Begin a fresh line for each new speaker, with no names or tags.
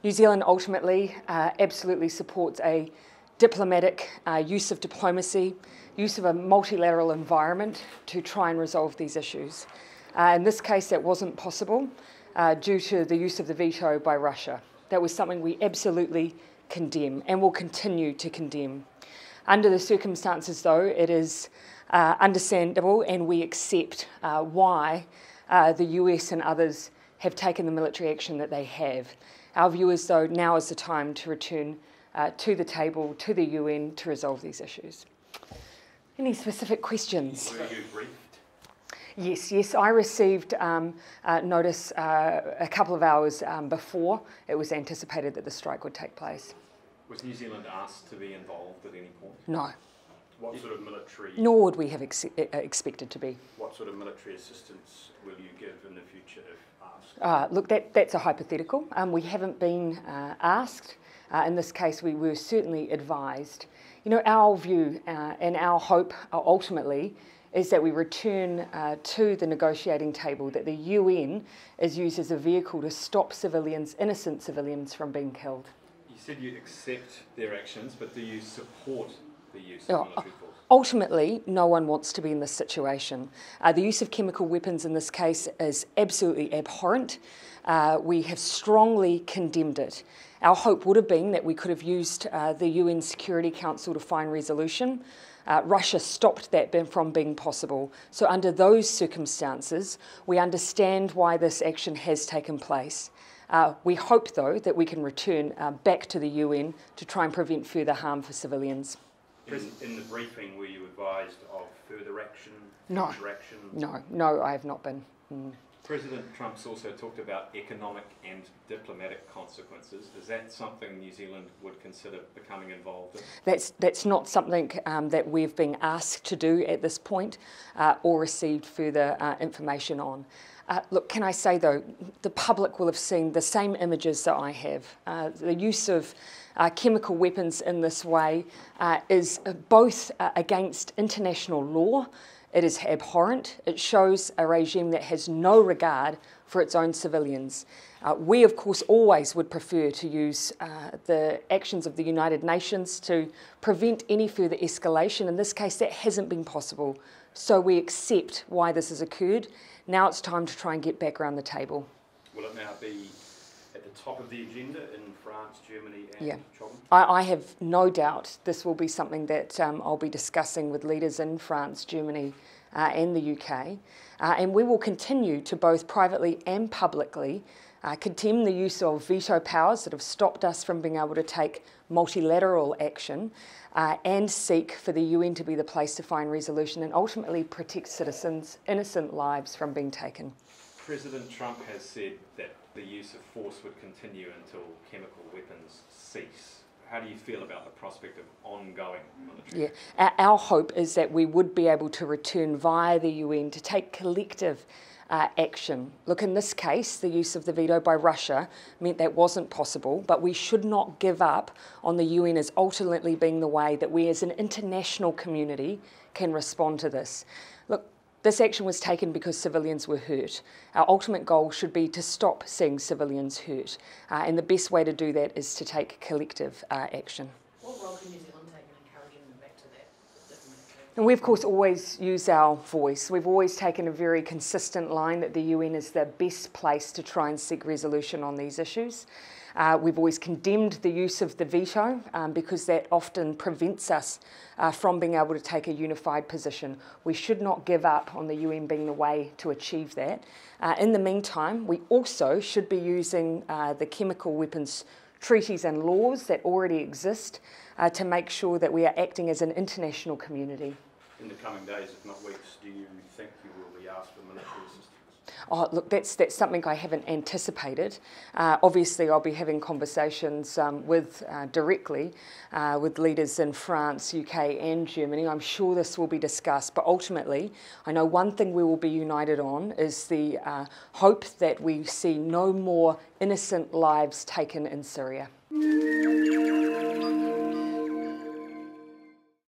New Zealand ultimately absolutely supports a diplomatic use of diplomacy, use of a multilateral environment to try and resolve these issues. In this case, that wasn't possible due to the use of the veto by Russia. That was something we absolutely condemn and will continue to condemn. Under the circumstances, though, it is understandable, and we accept why the US and others have taken the military action that they have. Our view is, though, now is the time to return to the table, to the UN, to resolve these issues. Any specific questions?
Were you briefed?
Yes, I received notice a couple of hours before it was anticipated that the strike would take place.
Was New Zealand asked to be involved at any point?
No.
What sort of military...
Nor would we have expected to be.
What sort of military assistance will you give in the future if asked?
Look, that's a hypothetical. We haven't been asked. In this case, we were certainly advised. You know, our view and our hope ultimately is that we return to the negotiating table, that the UN is used as a vehicle to stop civilians, innocent civilians, from being killed.
You said you accept their actions, but do you support the use of military force?
Ultimately, no one wants to be in this situation. The use of chemical weapons in this case is absolutely abhorrent. We have strongly condemned it. Our hope would have been that we could have used the UN Security Council to find resolution. Russia stopped that from being possible. So under those circumstances, we understand why this action has taken place. We hope, though, that we can return back to the UN to try and prevent further harm for civilians.
In the briefing, were you advised of further action,
No.
future action?
No, I have not been.
President Trump's also talked about economic and diplomatic consequences. Is that something New Zealand would consider becoming involved in?
That's not something that we've been asked to do at this point or received further information on. Look, can I say, though, the public will have seen the same images that I have. The use of chemical weapons in this way is both against international law. It is abhorrent. It shows a regime that has no regard for its own civilians. We, of course, always would prefer to use the actions of the United Nations to prevent any further escalation. In this case, that hasn't been possible. So we accept why this has occurred. Now it's time to try and get back around the table.
Will it now be at the top of the agenda in France, Germany and China?
I have no doubt this will be something that I'll be discussing with leaders in France, Germany and the UK. And we will continue to both privately and publicly condemn the use of veto powers that have stopped us from being able to take multilateral action and seek for the UN to be the place to find resolution and ultimately protect citizens' innocent lives from being taken.
President Trump has said that the use of force would continue until chemical weapons cease. How do you feel about the prospect of ongoing military action?
Our hope is that we would be able to return via the UN to take collective action. Look, in this case, the use of the veto by Russia meant that wasn't possible, but we should not give up on the UN as ultimately being the way that we as an international community can respond to this. Look, this action was taken because civilians were hurt. Our ultimate goal should be to stop seeing civilians hurt, and the best way to do that is to take collective action.
What role can New Zealand take in encouraging them back to that diplomatic?
And we, of course, always use our voice. We've always taken a very consistent line that the UN is the best place to try and seek resolution on these issues. We've always condemned the use of the veto because that often prevents us from being able to take a unified position. We should not give up on the UN being the way to achieve that. In the meantime, we also should be using the chemical weapons treaties and laws that already exist to make sure that we are acting as an international community.
In the coming days, if not weeks, do you think you will be asked for military assistance?
Oh, look, that's something I haven't anticipated. Obviously, I'll be having conversations directly with leaders in France, UK and Germany. I'm sure this will be discussed, but ultimately, I know one thing we will be united on is the hope that we see no more innocent lives taken in Syria.